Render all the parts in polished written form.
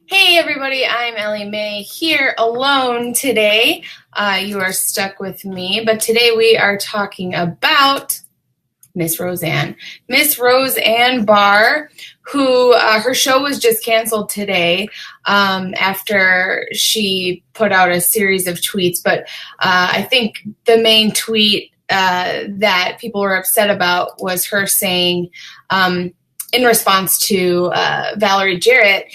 Hey everybody, I'm Ellie Mae here alone today. You are stuck with me, but today we are talking about Miss Roseanne. Miss Roseanne Barr, who her show was just canceled today after she put out a series of tweets. But I think the main tweet that people were upset about was her saying, in response to Valerie Jarrett,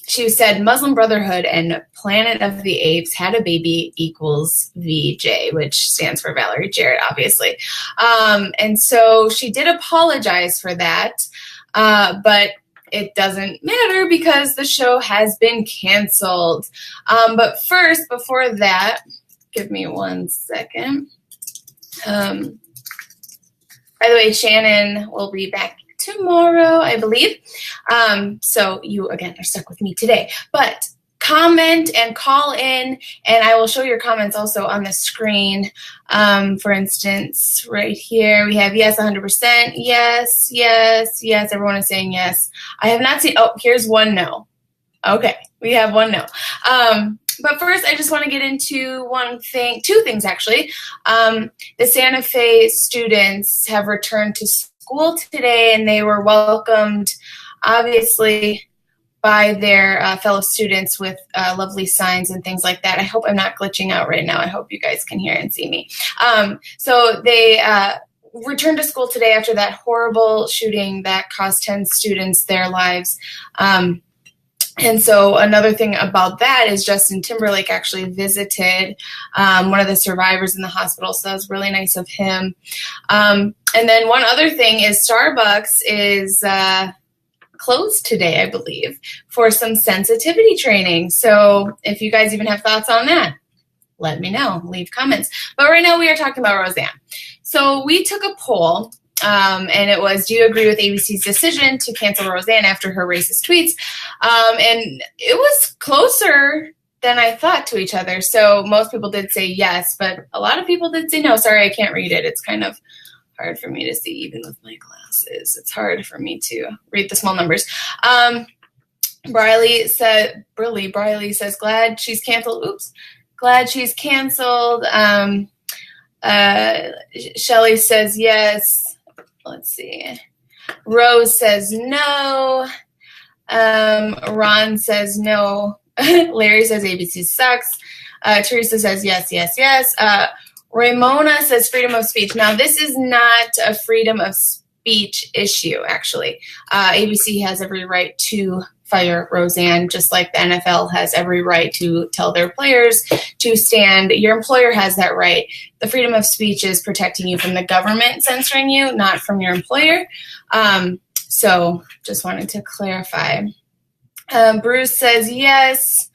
she said Muslim Brotherhood and Planet of the Apes had a baby equals VJ, which stands for Valerie Jarrett, obviously. And so she did apologize for that, but it doesn't matter because the show has been canceled. But first, before that, give me 1 second. By the way, Shannon will be back tomorrow, I believe. So you, again, are stuck with me today. But comment and call in, and I will show your comments also on the screen. For instance, right here, we have yes, 100%, yes, yes, yes. Everyone is saying yes. I have not seen, oh, here's one no. Okay, we have one no. But first, I just want to get into two things actually. The Santa Fe students have returned to school today, and they were welcomed, obviously, by their fellow students with lovely signs and things like that. I hope I'm not glitching out right now. I hope you guys can hear and see me. So they returned to school today after that horrible shooting that cost 10 students their lives. And so another thing about that is Justin Timberlake actually visited one of the survivors in the hospital, so that was really nice of him. And then one other thing is Starbucks is closed today, I believe, for some sensitivity training. So if you guys even have thoughts on that, let me know. Leave comments. But right now we are talking about Roseanne. So we took a poll. And it was, do you agree with ABC's decision to cancel Roseanne after her racist tweets? And it was closer than I thought to each other. So most people did say yes, but a lot of people did say no. Sorry, I can't read it. It's kind of hard for me to see even with my glasses. It's hard for me to read the small numbers. Briley says, glad she's canceled. Oops. Glad she's canceled. Shelly says yes. Let's see. Rose says no. Ron says no. Larry says ABC sucks. Teresa says yes, yes, yes. Ramona says freedom of speech. Now, this is not a freedom of speech issue, actually. ABC has every right to fire Roseanne, just like the NFL has every right to tell their players to stand. Your employer has that right. The freedom of speech is protecting you from the government censoring you, not from your employer. So just wanted to clarify. Bruce says yes.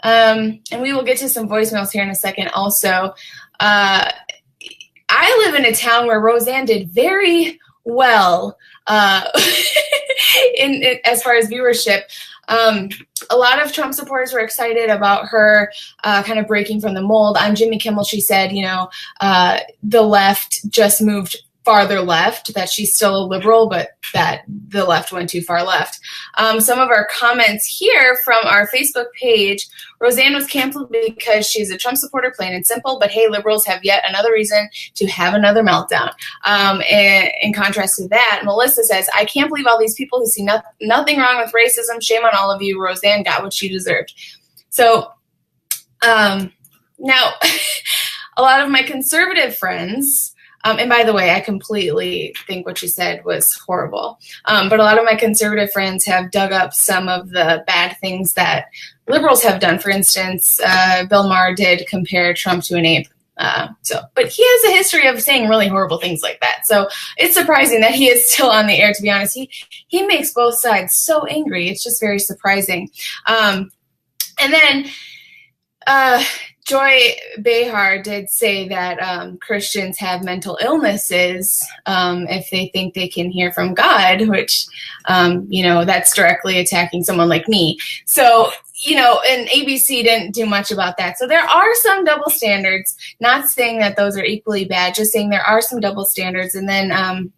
And we will get to some voicemails here in a second also. I live in a town where Roseanne did very well as far as viewership. A lot of Trump supporters were excited about her kind of breaking from the mold. On Jimmy Kimmel, she said, the left just moved farther left, that she's still a liberal, but that the left went too far left. Some of our comments here from our Facebook page, Roseanne was canceled because she's a Trump supporter, plain and simple, but hey, liberals have yet another reason to have another meltdown. And in contrast to that, Melissa says, I can't believe all these people who see nothing wrong with racism. Shame on all of you. Roseanne got what she deserved. So now a lot of my conservative friends, and by the way, I completely think what she said was horrible. But a lot of my conservative friends have dug up some of the bad things that liberals have done. For instance, Bill Maher did compare Trump to an ape. But he has a history of saying really horrible things like that. So it's surprising that he is still on the air, to be honest. He makes both sides so angry. It's just very surprising. And then Joy Behar did say that Christians have mental illnesses if they think they can hear from God, which, that's directly attacking someone like me. So, and ABC didn't do much about that. So there are some double standards, not saying that those are equally bad, just saying there are some double standards. And then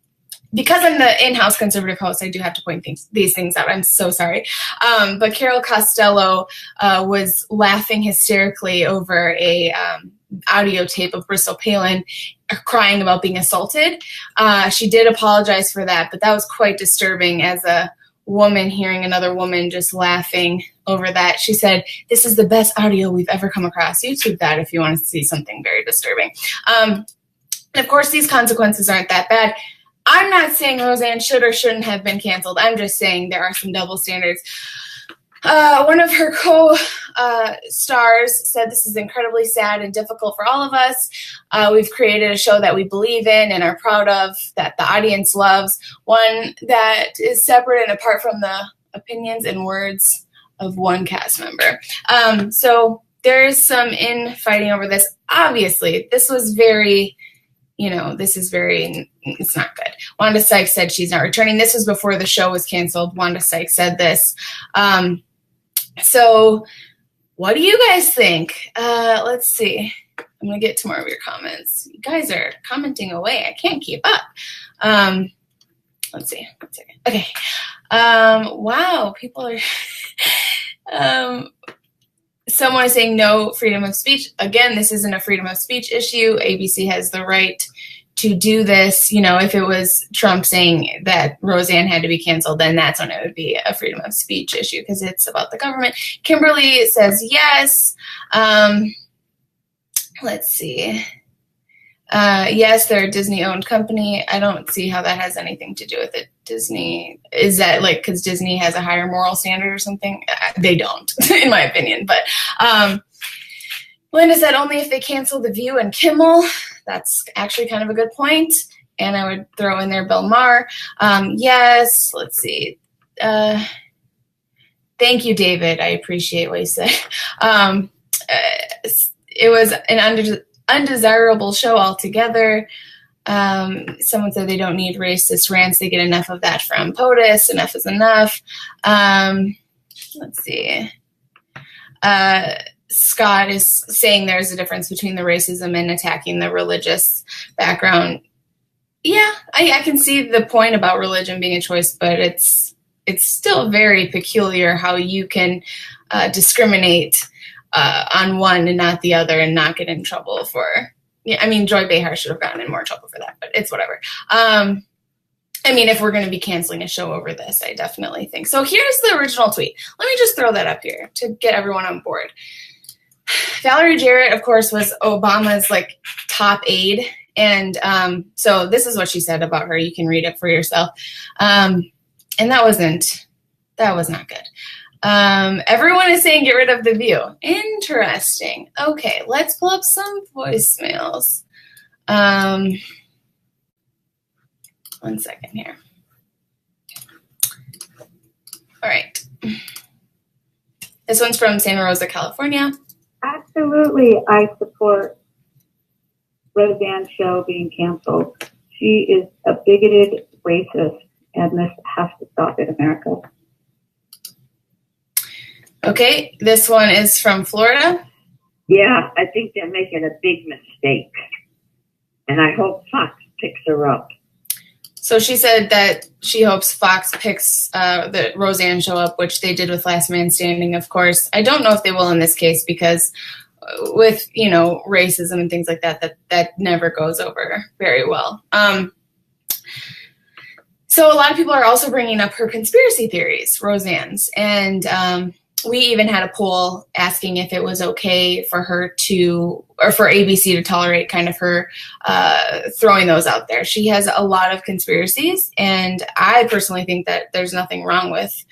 because I'm the in-house conservative host, I do have to point these things out. I'm so sorry. But Carol Costello was laughing hysterically over a audio tape of Bristol Palin crying about being assaulted. She did apologize for that, but that was quite disturbing as a woman hearing another woman just laughing over that. She said, "This is the best audio we've ever come across." YouTube that if you want to see something very disturbing. And of course, these consequences aren't that bad. I'm not saying Roseanne should or shouldn't have been canceled. I'm just saying there are some double standards. One of her co-stars said, "This is incredibly sad and difficult for all of us. We've created a show that we believe in and are proud of, that the audience loves, one that is separate and apart from the opinions and words of one cast member." So there is some infighting over this. Obviously, this was very, it's not good. Wanda Sykes said she's not returning. This was before the show was canceled. Wanda Sykes said this. So what do you guys think? Let's see. I'm going to get to more of your comments. You guys are commenting away. I can't keep up. Let's see. Okay. Wow. People are... someone is saying no freedom of speech. Again, this isn't a freedom of speech issue. ABC has the right to do this. If it was Trump saying that Roseanne had to be canceled, then that's when it would be a freedom of speech issue because it's about the government. Kimberly says yes. Let's see. Yes, they're a Disney-owned company. I don't see how that has anything to do with it. Disney, is that because Disney has a higher moral standard or something? They don't, in my opinion. But Linda said only if they cancel The View and Kimmel. That's actually kind of a good point. And I would throw in there Bill Maher. Yes, let's see. Thank you, David. I appreciate what you said. It was an undesirable show altogether. Someone said they don't need racist rants. They get enough of that from POTUS. Enough is enough. Let's see. Scott is saying there's a difference between the racism and attacking the religious background. Yeah, I can see the point about religion being a choice, but it's still very peculiar how you can discriminate on one and not the other and not get in trouble for... Yeah, I mean, Joy Behar should have gotten in more trouble for that, but it's whatever. If we're going to be canceling a show over this, I definitely think. So here's the original tweet. Let me just throw that up here to get everyone on board. Valerie Jarrett, of course, was Obama's top aide. And so this is what she said about her. You can read it for yourself. And that was not good. Everyone is saying get rid of The View. Interesting. Okay, let's pull up some voicemails. 1 second here. All right. This one's from Santa Rosa, California. Absolutely, I support Roseanne's show being canceled. She is a bigoted racist, and this has to stop in America. Okay, this one is from Florida. Yeah, I think they're making a big mistake. And I hope Fox picks her up. So she said that she hopes Fox picks the Roseanne show up, which they did with Last Man Standing, of course. I don't know if they will in this case because with, racism and things like that never goes over very well. So a lot of people are also bringing up her conspiracy theories, Roseanne's. And we even had a poll asking if it was okay for her or for ABC to tolerate kind of her throwing those out there. She has a lot of conspiracies, and I personally think that there's nothing wrong with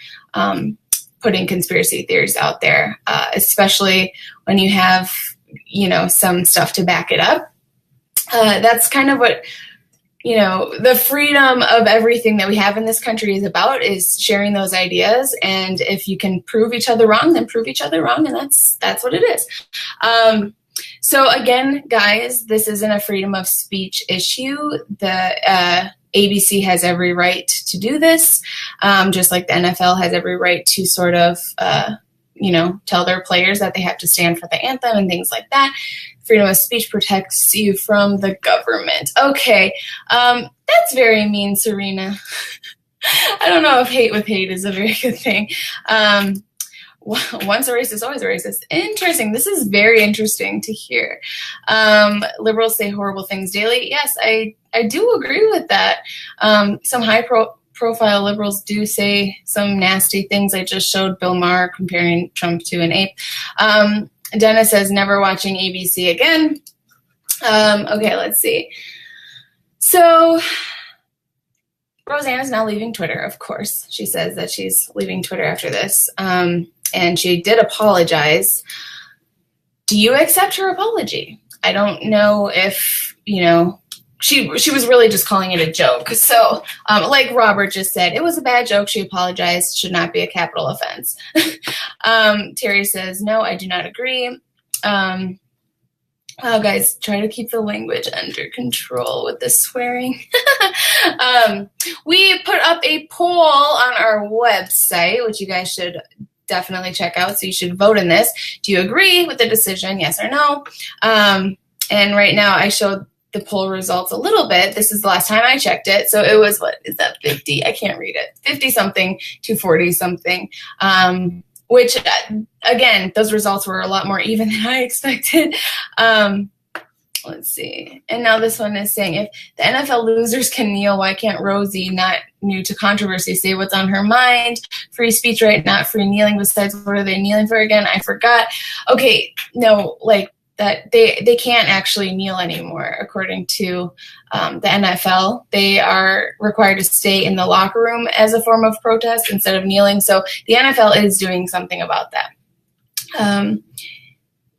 putting conspiracy theories out there, especially when you have, some stuff to back it up. That's kind of what... the freedom of everything that we have in this country is about, is sharing those ideas. And if you can prove each other wrong, then prove each other wrong. And that's what it is. So again, guys, this isn't a freedom of speech issue. The ABC has every right to do this, just like the NFL has every right to sort of tell their players that they have to stand for the anthem and things like that. Freedom of speech protects you from the government. Okay, that's very mean, Serena. I don't know if hate with hate is a very good thing. Once a racist, always a racist. Interesting. This is very interesting to hear. Liberals say horrible things daily. Yes, I do agree with that. Some high-profile liberals do say some nasty things. I just showed Bill Maher comparing Trump to an ape. Dennis says, never watching ABC again. Okay, let's see. So Roseanne is now leaving Twitter, of course. She says that she's leaving Twitter after this. And she did apologize. Do you accept her apology? I don't know if, she was really just calling it a joke. So like Robert just said, it was a bad joke. She apologized. Should not be a capital offense. Terry says, no, I do not agree. Oh, guys, try to keep the language under control with the swearing. We put up a poll on our website, which you guys should definitely check out. So you should vote in this. Do you agree with the decision? Yes or no? And right now I showed the poll results a little bit. This is the last time I checked it. So it was, what is that, 50? I can't read it. 50-something to 40-something. Which, again, those results were a lot more even than I expected. Let's see. And now this one is saying, if the NFL losers can kneel, why can't Rosie, not new to controversy, say what's on her mind? Free speech, right? Not free kneeling. Besides, what are they kneeling for again? I forgot. Okay, no, like that they can't actually kneel anymore, according to the NFL. They are required to stay in the locker room as a form of protest instead of kneeling. So the NFL is doing something about that.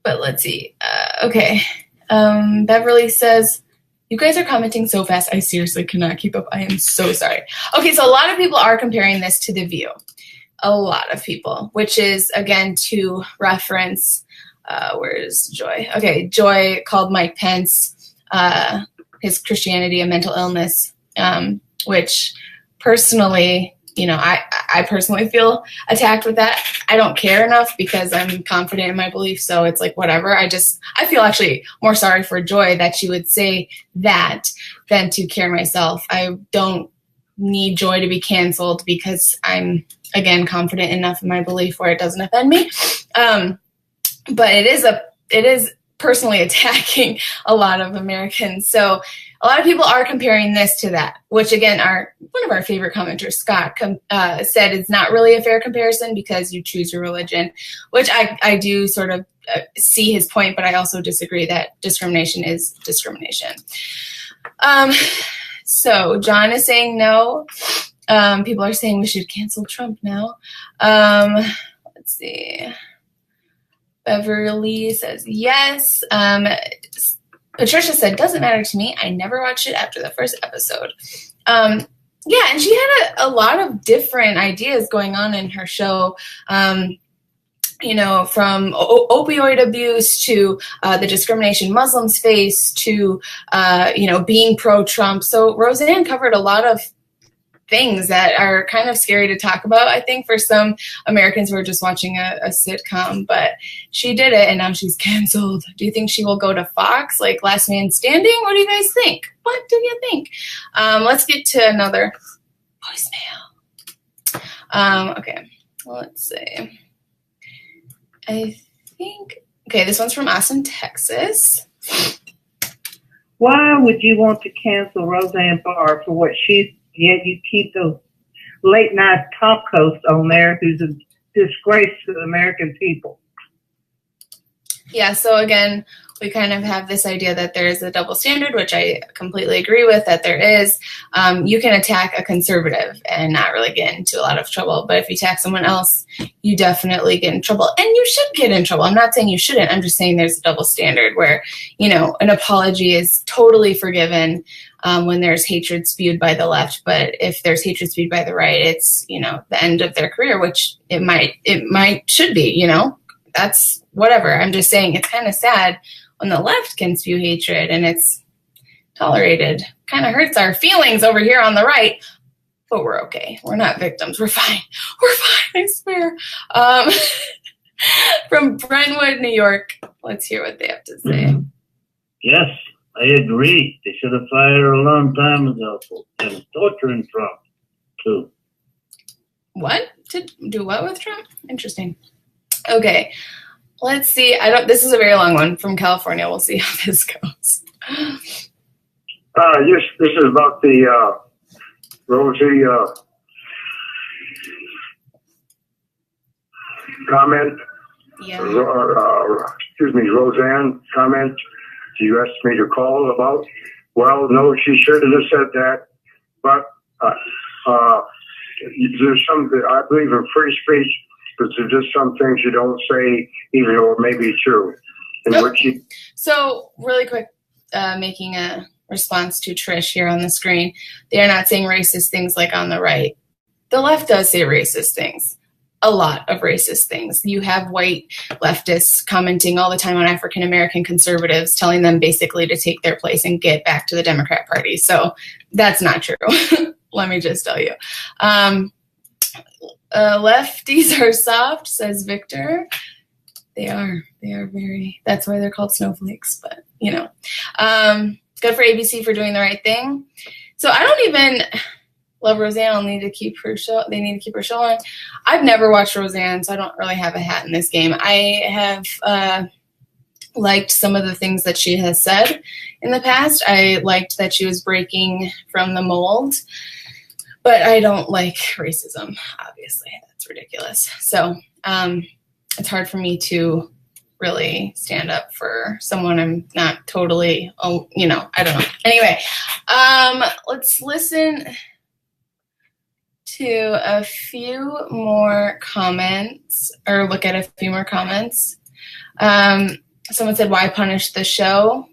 But let's see. Okay. Beverly says, you guys are commenting so fast, I seriously cannot keep up. I am so sorry. Okay, so a lot of people are comparing this to The View. A lot of people, which is, again, to reference, where's Joy? Okay, Joy called Mike Pence, his Christianity a mental illness, which personally, I personally feel attacked with that. I don't care enough because I'm confident in my beliefs, so it's like whatever. I feel actually more sorry for Joy that she would say that than to care myself. I don't need Joy to be canceled because I'm, again, confident enough in my belief where it doesn't offend me. But it is personally attacking a lot of Americans. So a lot of people are comparing this to that, which again, one of our favorite commenters, Scott, said it's not really a fair comparison because you choose your religion, which I do sort of see his point, but I also disagree that discrimination is discrimination. So John is saying no. People are saying we should cancel Trump now. Let's see. Beverly says yes. Patricia said, doesn't matter to me. I never watched it after the first episode. Yeah, and she had a lot of different ideas going on in her show, from opioid abuse to the discrimination Muslims face to, being pro-Trump. So Roseanne covered a lot of things that are kind of scary to talk about, I think, for some Americans who are just watching a sitcom. But she did it, and now she's canceled. Do you think she will go to Fox, like Last Man Standing? What do you guys think? What do you think? Let's get to another voicemail. Okay, let's see. I think, okay, this one's from Austin, Texas. Why would you want to cancel Roseanne Barr for what she's, yet you keep those late night talk hosts on there who's a disgrace to the American people? Yeah, so again, we kind of have this idea that there is a double standard, which I completely agree with, that there is. You can attack a conservative and not really get into a lot of trouble. But if you attack someone else, you definitely get in trouble. And you should get in trouble. I'm not saying you shouldn't. I'm just saying there's a double standard where, an apology is totally forgiven when there's hatred spewed by the left. But if there's hatred spewed by the right, it's, the end of their career, which it should be, That's whatever. I'm just saying it's kind of sad when the left can spew hatred and it's tolerated. Kind of hurts our feelings over here on the right, but we're okay. We're not victims. We're fine. We're fine, I swear. From Brentwood, New York. Let's hear what they have to say. Yes, I agree. They should have fired her a long time ago and torturing Trump, too. What? To do what with Trump? Interesting. Okay. Let's see. This is a very long one from California. We'll see how this goes. Yes, this is about the Rosie comment. Yeah. Excuse me, Roseanne comment you asked me to call about. Well, no, she shouldn't have said that. But there's some, I believe in free speech, but there's just some things you don't say, even though it may be true. So, really quick, making a response to Trish here on the screen. They are not saying racist things like on the right. The left does say racist things. A lot of racist things. You have white leftists commenting all the time on African American conservatives, telling them basically to take their place and get back to the Democrat Party. So that's not true. Let me just tell you. Lefties are soft, says Victor. They are very, that's why they're called snowflakes, but you know. Good for ABC for doing the right thing. So I don't even love Roseanne. I'll need to keep her show. They need to keep her show on. I've never watched Roseanne, so I don't really have a hat in this game. I have liked some of the things that she has said in the past. I liked that she was breaking from the mold, but I don't like racism, obviously. That's ridiculous. So it's hard for me to really stand up for someone I'm not totally, I don't know. Anyway, let's listen to a few more comments, or look at a few more comments. Someone said, why punish the show?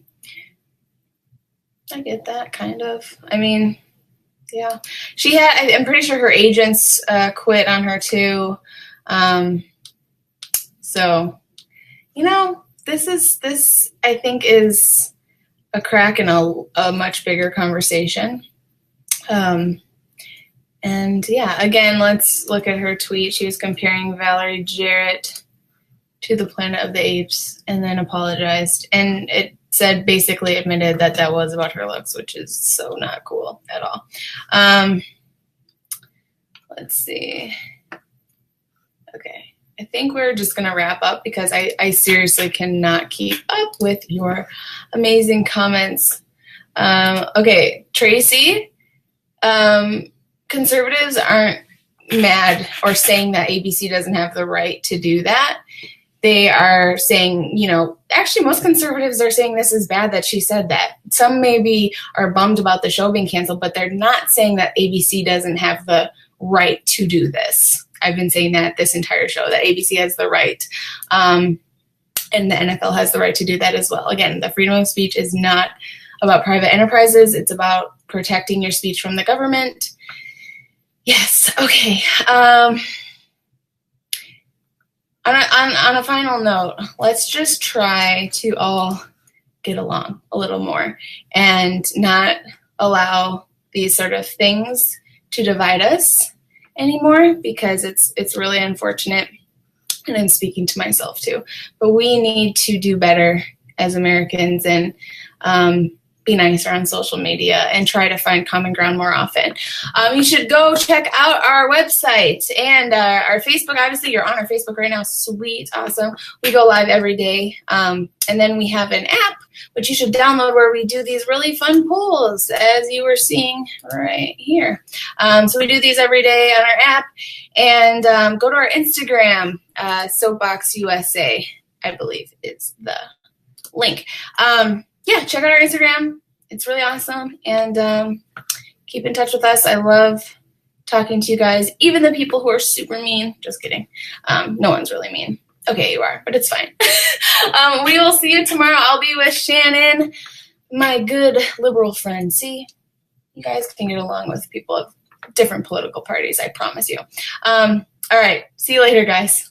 I get that, kind of. I mean, yeah. I'm pretty sure her agents quit on her too. So, this I think is a crack in a much bigger conversation. And yeah, again, let's look at her tweet. She was comparing Valerie Jarrett to the Planet of the Apes and then apologized. And it said, basically admitted that was about her looks, which is so not cool at all. Let's see. Okay. I think we're just going to wrap up because I seriously cannot keep up with your amazing comments. Okay, Tracy, conservatives aren't mad or saying that ABC doesn't have the right to do that. They are saying, actually most conservatives are saying this is bad that she said that. Some maybe are bummed about the show being canceled, but they're not saying that ABC doesn't have the right to do this. I've been saying that this entire show, that ABC has the right, and the NFL has the right to do that as well. Again, the freedom of speech is not about private enterprises. It's about protecting your speech from the government. Yes, okay. On a final note, let's just try to all get along a little more and not allow these sort of things to divide us anymore, because it's really unfortunate, and I'm speaking to myself too. But we need to do better as Americans and be nicer on social media and try to find common ground more often. You should go check out our website and our Facebook. Obviously, you're on our Facebook right now. Sweet, awesome. We go live every day. And then we have an app, which you should download, where we do these really fun polls, as you were seeing right here. So we do these every day on our app. And go to our Instagram, Soapbox USA, I believe is the link. Yeah, check out our Instagram. It's really awesome. And keep in touch with us. I love talking to you guys, even the people who are super mean. Just kidding. No one's really mean. Okay, you are, but it's fine. We will see you tomorrow. I'll be with Shannon, my good liberal friend. See, you guys can get along with people of different political parties, I promise you. All right, see you later, guys.